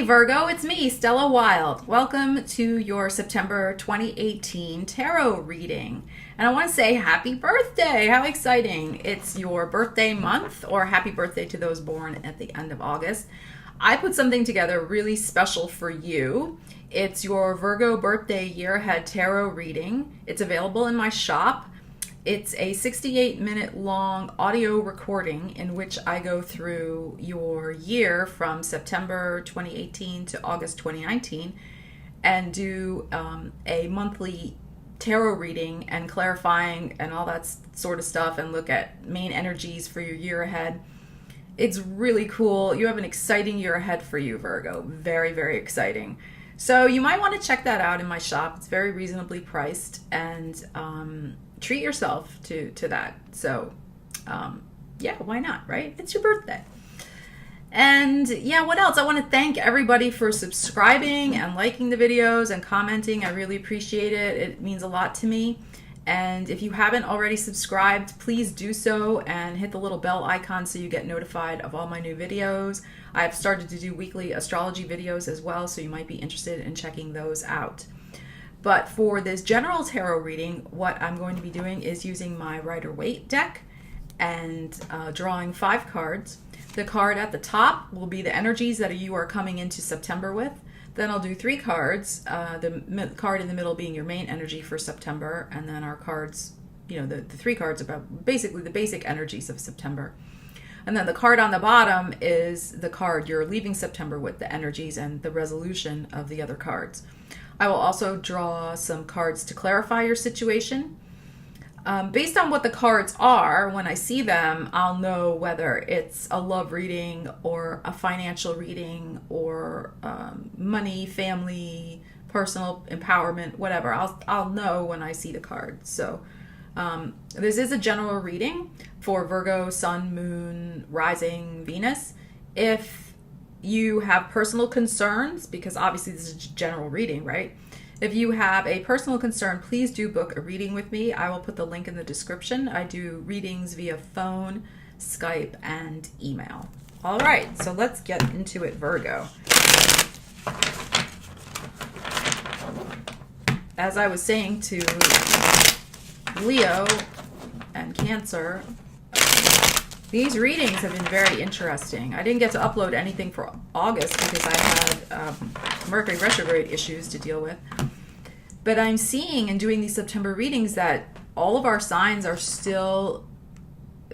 Virgo, it's me, Stella Wild. Welcome to your September 2018 tarot reading. And I want to say happy birthday. How exciting. It's your birthday month, or happy birthday to those born at the end of August. I put something together really special for you. It's your Virgo birthday year ahead tarot reading. It's available in my shop. It's a 68-minute long audio recording in which I go through your year from September 2018 to August 2019 and do a monthly tarot reading and clarifying and all that sort of stuff, and look at main energies for your year ahead. It's really cool. You have an exciting year ahead for you, Virgo. Very, very exciting. So you might want to check that out in my shop. It's very reasonably priced, and treat yourself to that. So yeah, why not, right? It's your birthday. And yeah, what else? I want to thank everybody for subscribing and liking the videos and commenting. I really appreciate it. It means a lot to me. And if you haven't already subscribed, please do so and hit the little bell icon so you get notified of all my new videos. I've started to do weekly astrology videos as well, so you might be interested in checking those out. But for this general tarot reading, what I'm going to be doing is using my Rider-Waite deck and drawing 5 cards. The card at the top will be the energies that you are coming into September with. Then I'll do 3 cards, the card in the middle being your main energy for September, and then our cards, you know, the 3 cards about basically the basic energies of September. And then the card on the bottom is the card you're leaving September with, the energies and the resolution of the other cards. I will also draw some cards to clarify your situation. Based on what the cards are, when I see them, I'll know whether it's a love reading or a financial reading or money, family, personal empowerment, whatever. I'll know when I see the cards. So this is a general reading for Virgo, Sun, Moon, Rising, Venus. If you have personal concerns, because obviously this is a general reading, right? If you have a personal concern, please do book a reading with me. I will put the link in the description. I do readings via phone, Skype, and email. All right, so let's get into it, Virgo. As I was saying to Leo and Cancer, these readings have been very interesting. I didn't get to upload anything for August because I had Mercury retrograde issues to deal with. But I'm seeing and doing these September readings that all of our signs are still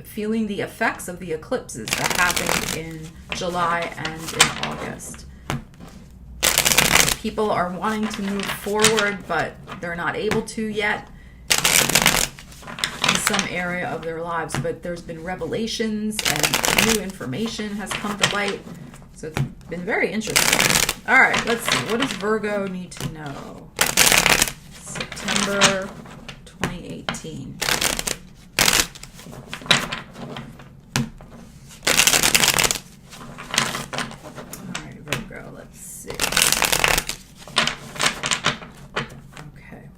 feeling the effects of the eclipses that happened in July and in August. People are wanting to move forward, but they're not able to yet in some area of their lives. But there's been revelations and new information has come to light. So it's been very interesting. All right, let's see. What does Virgo need to know? September 2018. All right, Virgo, let's see. Okay.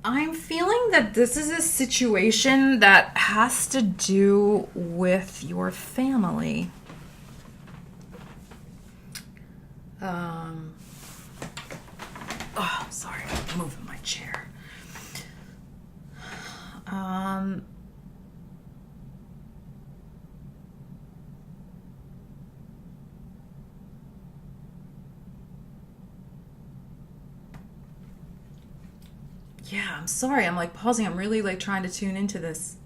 I'm feeling that this is a situation that has to do with your family. Oh, sorry, I'm moving my chair. Yeah, I'm sorry. I'm like pausing. I'm really like trying to tune into this.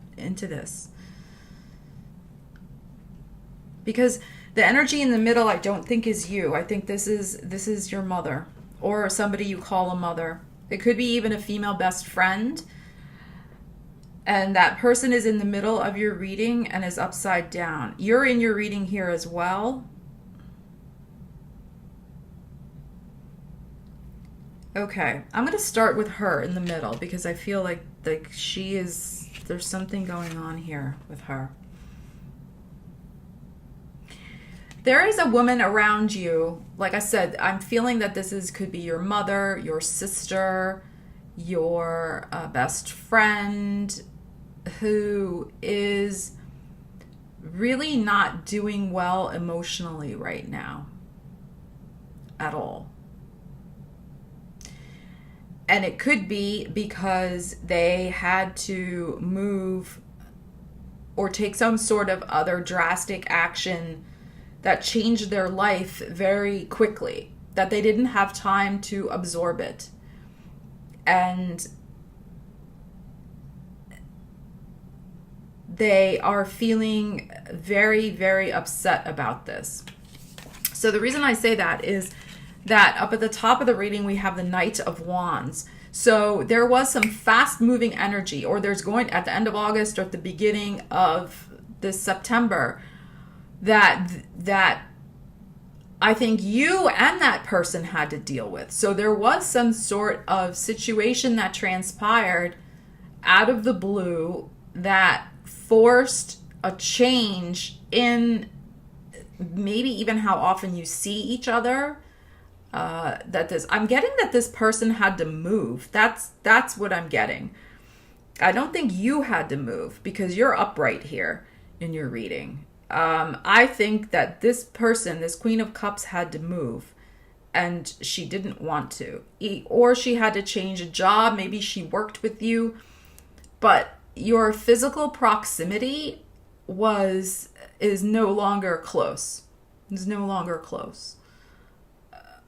Because the energy in the middle I don't think is you. I think this is your mother or somebody you call a mother. It could be even a female best friend. And that person is in the middle of your reading and is upside down. You're in your reading here as well. Okay, I'm going to start with her in the middle because I feel like she is, there's something going on here with her. There is a woman around you. Like I said, I'm feeling that could be your mother, your sister, your best friend, who is really not doing well emotionally right now at all. And it could be because they had to move or take some sort of other drastic action that changed their life very quickly, that they didn't have time to absorb it. And they are feeling very, very upset about this. So the reason I say that is that up at the top of the reading, we have the Knight of Wands. So there was some fast moving energy, or there's going at the end of August or at the beginning of this September, that I think you and that person had to deal with. So there was some sort of situation that transpired out of the blue that forced a change in maybe even how often you see each other. I'm getting that this person had to move. That's what I'm getting. I don't think you had to move because you're upright here in your reading. I think that this person, this Queen of Cups, had to move and she didn't want to. Or she had to change a job. Maybe she worked with you. But your physical proximity is no longer close. It's no longer close.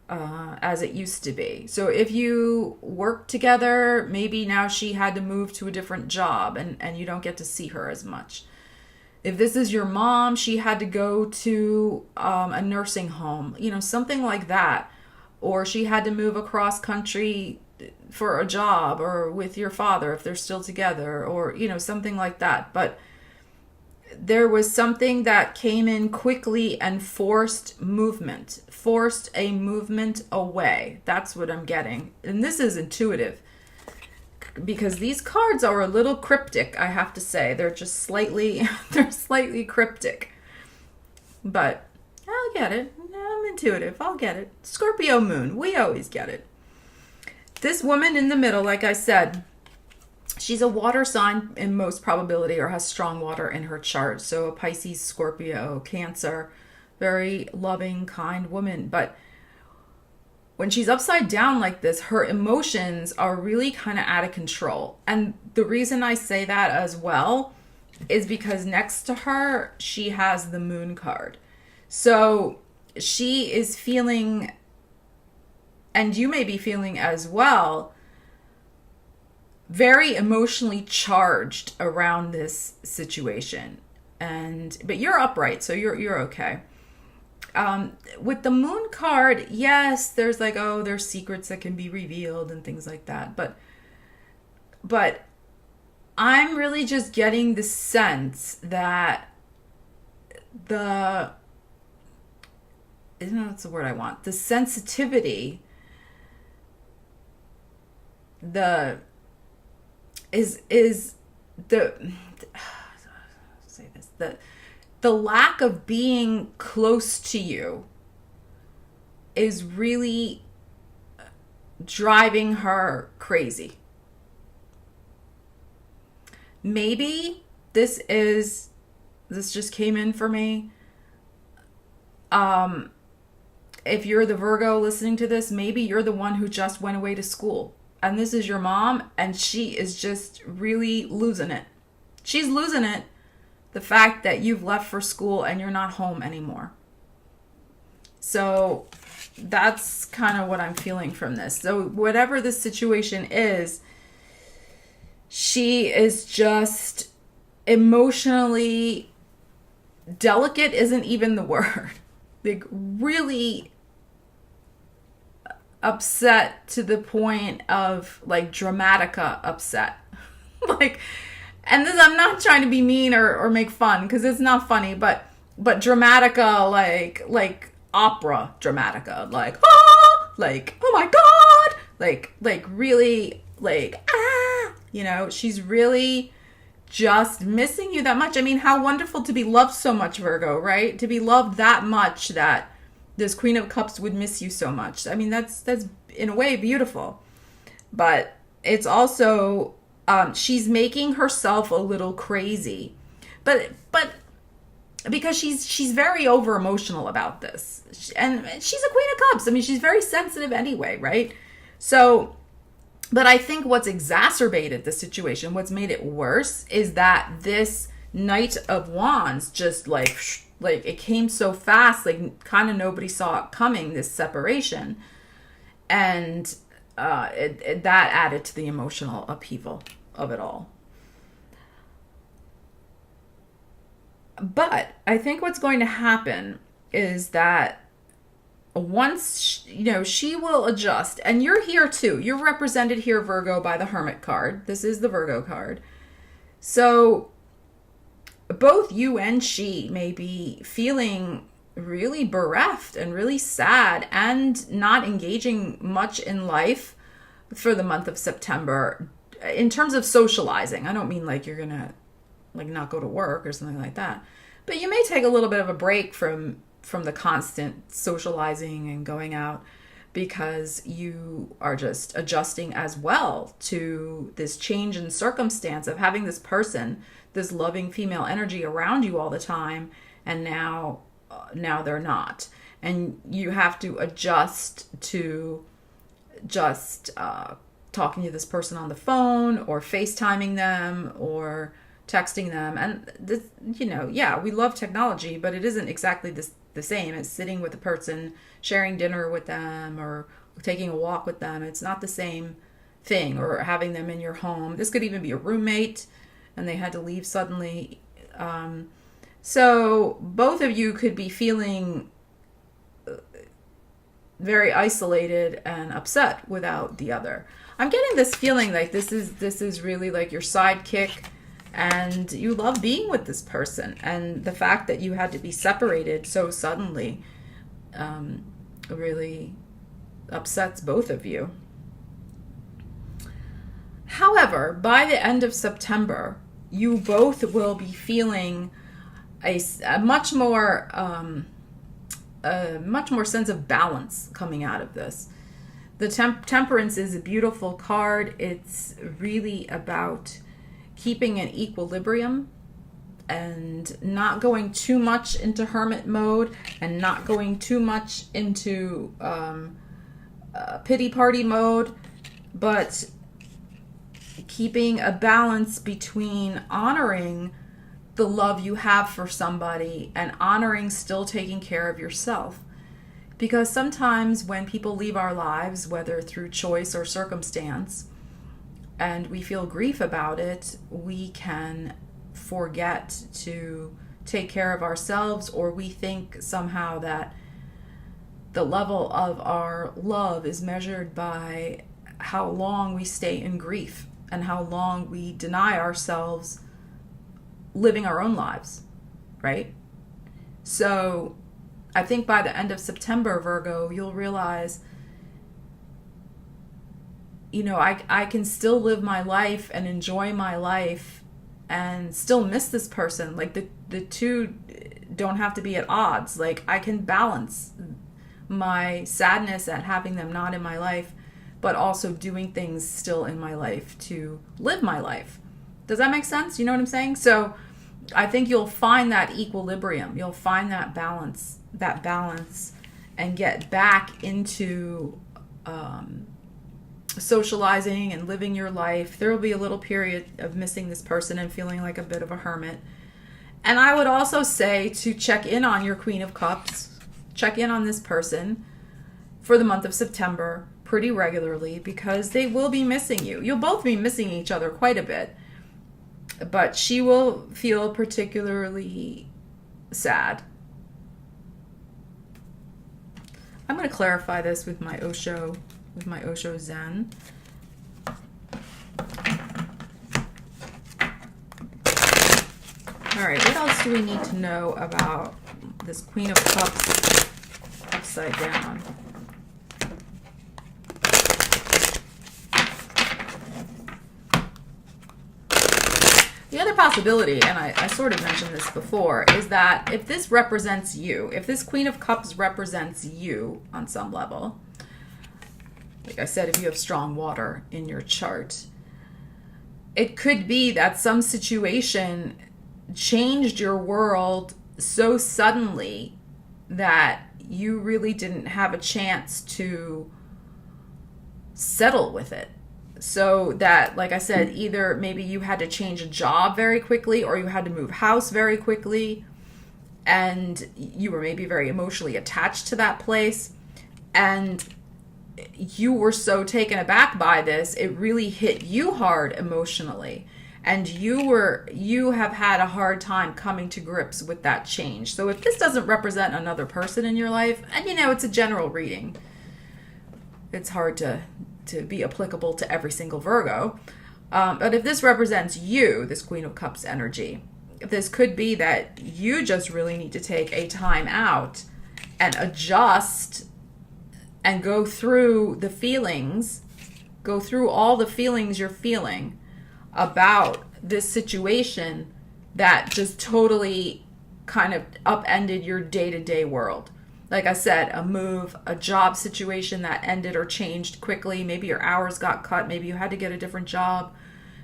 As it used to be. So if you work together, maybe now she had to move to a different job and you don't get to see her as much. If this is your mom, she had to go to a nursing home, something like that. Or she had to move across country for a job, or with your father if they're still together, or, something like that. But there was something that came in quickly and forced a movement away. That's what I'm getting. And this is intuitive because these cards are a little cryptic, I have to say. They're just slightly cryptic. But I'll get it. I'm intuitive. I'll get it. Scorpio moon. We always get it. This woman in the middle, like I said, she's a water sign in most probability, or has strong water in her chart. So a Pisces, Scorpio, Cancer, very loving, kind woman. But when she's upside down like this, her emotions are really kind of out of control. And the reason I say that as well is because next to her, she has the Moon card. So she is feeling, and you may be feeling as well, very emotionally charged around this situation. But you're upright, so you're okay. With the Moon card, yes, there's there's secrets that can be revealed and things like that. But I'm really just getting the sense that that's the word I want. The sensitivity, the lack of being close to you is really driving her crazy. Maybe this just came in for me. If you're the Virgo listening to this, maybe you're the one who just went away to school. And this is your mom, and she is just really losing it. She's losing it. The fact that you've left for school and you're not home anymore. So that's kind of what I'm feeling from this. So whatever the situation is, she is just emotionally delicate isn't even the word. Really upset to the point of dramatica upset. and this, I'm not trying to be mean or make fun, because it's not funny, but dramatica, like opera dramatica, like, ah, like, oh my God, like really, like, ah, you know, she's really just missing you that much. I mean, how wonderful to be loved so much, Virgo, right? To be loved that much that this Queen of Cups would miss you so much. I mean, that's in a way beautiful. But it's also, she's making herself a little crazy. But because she's very over emotional about this. And she's a Queen of Cups. I mean, she's very sensitive anyway, right? So, but I think what's exacerbated the situation, what's made it worse, is that this Knight of Wands just like it came so fast, like kind of nobody saw it coming, this separation. And that added to the emotional upheaval of it all. But I think what's going to happen is that once, she will adjust. And you're here too. You're represented here, Virgo, by the Hermit card. This is the Virgo card. So both you and she may be feeling really bereft and really sad and not engaging much in life for the month of September in terms of socializing. I don't mean like you're gonna like not go to work or something like that, but you may take a little bit of a break from the constant socializing and going out, because you are just adjusting as well to this change in circumstance of having this person, this loving female energy around you all the time, and now they're not. And you have to adjust to just talking to this person on the phone or FaceTiming them or texting them. And this, we love technology, but it isn't exactly the same as sitting with a person, sharing dinner with them, or taking a walk with them. It's not the same thing, or having them in your home. This could even be a roommate and they had to leave suddenly. So both of you could be feeling very isolated and upset without the other. I'm getting this feeling like this is really like your sidekick, and you love being with this person. And the fact that you had to be separated so suddenly really upsets both of you. However, by the end of September, you both will be feeling a much more sense of balance coming out of this. The Temperance is a beautiful card. It's really about keeping an equilibrium and not going too much into hermit mode and not going too much into pity party mode, but keeping a balance between honoring the love you have for somebody and honoring still taking care of yourself. Because sometimes when people leave our lives, whether through choice or circumstance, and we feel grief about it, we can forget to take care of ourselves, or we think somehow that the level of our love is measured by how long we stay in grief and how long we deny ourselves living our own lives, right? So I think by the end of September, Virgo, you'll realize, I can still live my life and enjoy my life and still miss this person. Like the two don't have to be at odds. Like I can balance my sadness at having them not in my life, but also doing things still in my life to live my life. Does that make sense? You know what I'm saying? So I think you'll find that equilibrium. You'll find that balance, and get back into socializing and living your life. There will be a little period of missing this person and feeling like a bit of a hermit. And I would also say to check in on your Queen of Cups, check in on this person for the month of September pretty regularly, because they will be missing you. You'll both be missing each other quite a bit, but she will feel particularly sad. I'm going to clarify this with my Osho Zen. All right, what else do we need to know about this Queen of Cups upside down? The other possibility, and I sort of mentioned this before, is that if this represents you, if this Queen of Cups represents you on some level, like I said, if you have strong water in your chart, it could be that some situation changed your world so suddenly that you really didn't have a chance to settle with it. So that, like I said, either maybe you had to change a job very quickly, or you had to move house very quickly, and you were maybe very emotionally attached to that place, and you were so taken aback by this, it really hit you hard emotionally, and you have had a hard time coming to grips with that change. So if this doesn't represent another person in your life, and it's a general reading, it's hard to be applicable to every single Virgo, but if this represents you, this Queen of Cups energy, this could be that you just really need to take a time out and adjust and go through the feelings, go through all the feelings you're feeling about this situation that just totally kind of upended your day-to-day world. Like I said, a move, a job situation that ended or changed quickly. Maybe your hours got cut. Maybe you had to get a different job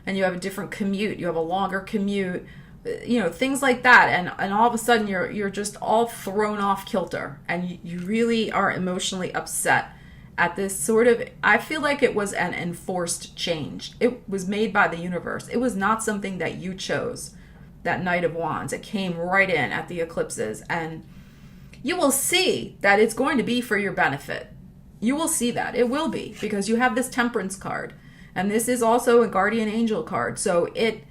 and you have a different commute. You have a longer commute, things like that. And all of a sudden you're just all thrown off kilter, and you really are emotionally upset at this sort of, I feel like it was an enforced change. It was made by the universe. It was not something that you chose, that Knight of Wands. It came right in at the eclipses, and you will see that it's going to be for your benefit. You will see that. It will be, because you have this Temperance card. And this is also a Guardian Angel card. So it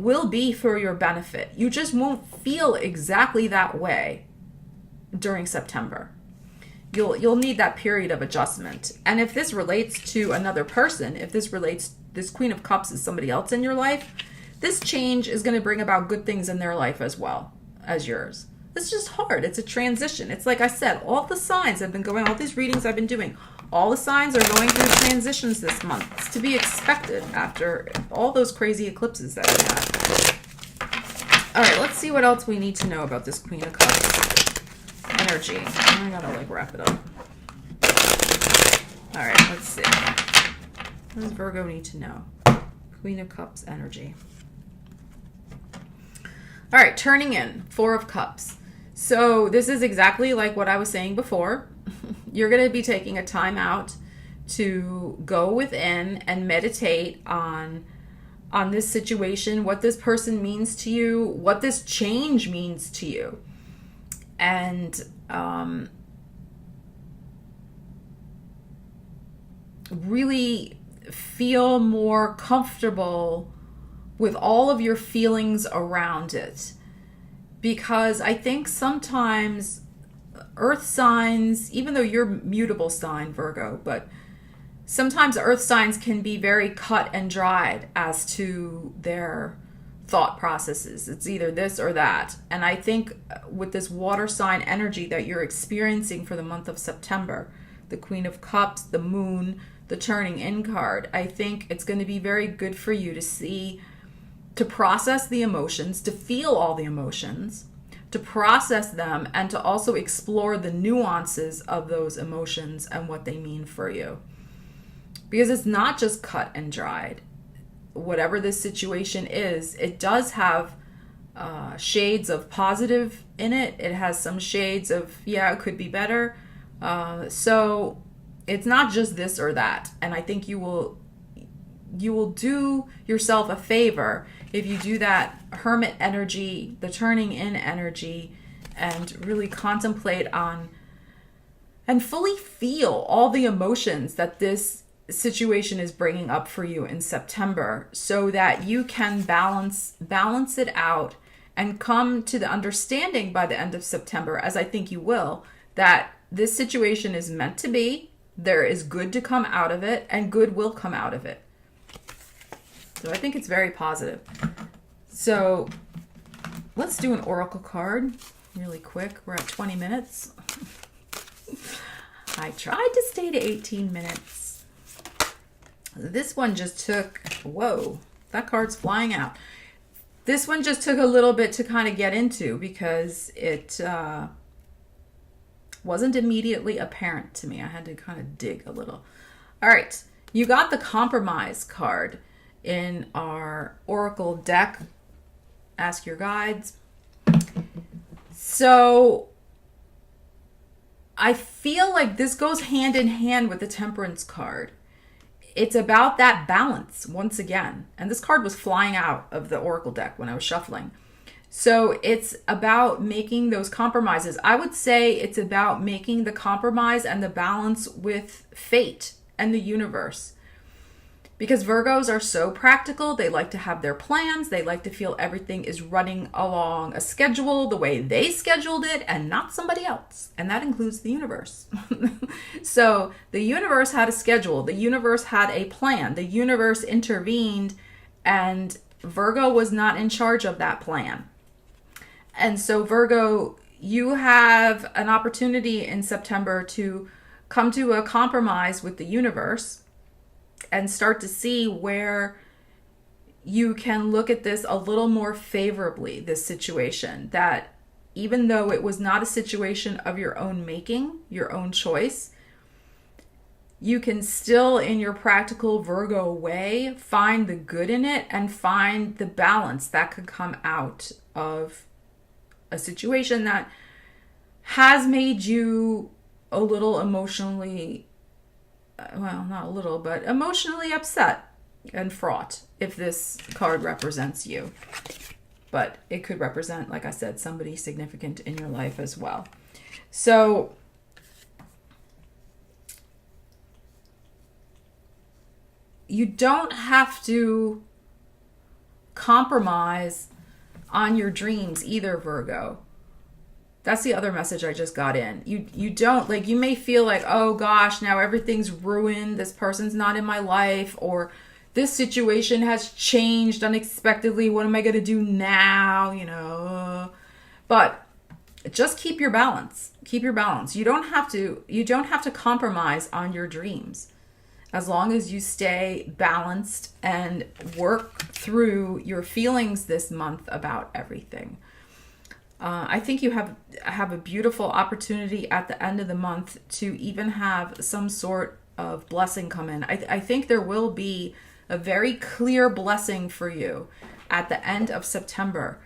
will be for your benefit. You just won't feel exactly that way during September. You'll need that period of adjustment. And if this relates to another person, if this Queen of Cups is somebody else in your life, this change is going to bring about good things in their life as well as yours. It's just hard. It's a transition. It's like I said, all the signs have been going, all these readings I've been doing, all the signs are going through transitions this month. It's to be expected after all those crazy eclipses that we had. All right, let's see what else we need to know about this Queen of Cups energy. I gotta wrap it up. All right, let's see. What does Virgo need to know? Queen of Cups energy. All right, turning in, Four of Cups. So this is exactly like what I was saying before. You're going to be taking a time out to go within and meditate on this situation, what this person means to you, what this change means to you. And really feel more comfortable with all of your feelings around it. Because I think sometimes earth signs, even though you're mutable sign, Virgo, but sometimes earth signs can be very cut and dried as to their thought processes. It's either this or that. And I think with this water sign energy that you're experiencing for the month of September, the Queen of Cups, the Moon, the turning in card, I think it's going to be very good for you to process the emotions, to feel all the emotions, to process them, and to also explore the nuances of those emotions and what they mean for you. Because it's not just cut and dried. Whatever this situation is, it does have shades of positive in it. It has some shades of, it could be better. So it's not just this or that. And I think you will do yourself a favor if you do that Hermit energy, the turning in energy, and really contemplate on and fully feel all the emotions that this situation is bringing up for you in September, so that you can balance it out and come to the understanding by the end of September, as I think you will, that this situation is meant to be. There is good to come out of it, and good will come out of it. So I think it's very positive. So let's do an oracle card really quick. We're at 20 minutes. I tried to stay to 18 minutes. This one just took, whoa, that card's flying out. This one just took a little bit to kind of get into because it wasn't immediately apparent to me. I had to kind of dig a little. All right, you got the compromise card in our oracle deck. Ask your guides. So I feel like this goes hand in hand with the Temperance card. It's about that balance once again. And this card was flying out of the oracle deck when I was shuffling. So it's about making those compromises. I would say it's about making the compromise and the balance with fate and the universe. Because Virgos are so practical, they like to have their plans, they like to feel everything is running along a schedule the way they scheduled it and not somebody else. And that includes the universe. So the universe had a schedule, the universe had a plan, the universe intervened, and Virgo was not in charge of that plan. And so Virgo, you have an opportunity in September to come to a compromise with the universe and start to see where you can look at this a little more favorably, this situation, that even though it was not a situation of your own making, your own choice, you can still, in your practical Virgo way, find the good in it and find the balance that could come out of a situation that has made you a little emotionally, well, not a little, but emotionally upset and fraught, if this card represents you. But it could represent, like I said, somebody significant in your life as well. So you don't have to compromise on your dreams either, Virgo. That's the other message I just got in. You don't, like, you may feel like, oh gosh, now everything's ruined. This person's not in my life, or this situation has changed unexpectedly. What am I going to do now? You know, but just keep your balance. Keep your balance. You don't have to compromise on your dreams, as long as you stay balanced and work through your feelings this month about everything. I think you have a beautiful opportunity at the end of the month to even have some sort of blessing come in. I think there will be a very clear blessing for you at the end of September.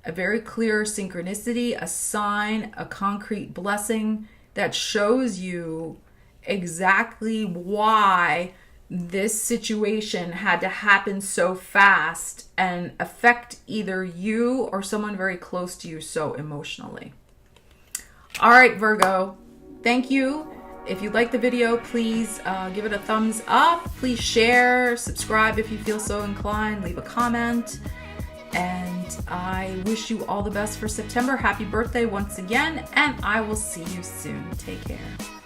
A very clear synchronicity, a sign, a concrete blessing that shows you exactly why this situation had to happen so fast and affect either you or someone very close to you so emotionally. All right, Virgo, thank you. If you like the video, please give it a thumbs up. Please share, subscribe if you feel so inclined, leave a comment. And I wish you all the best for September. Happy birthday once again, and I will see you soon. Take care.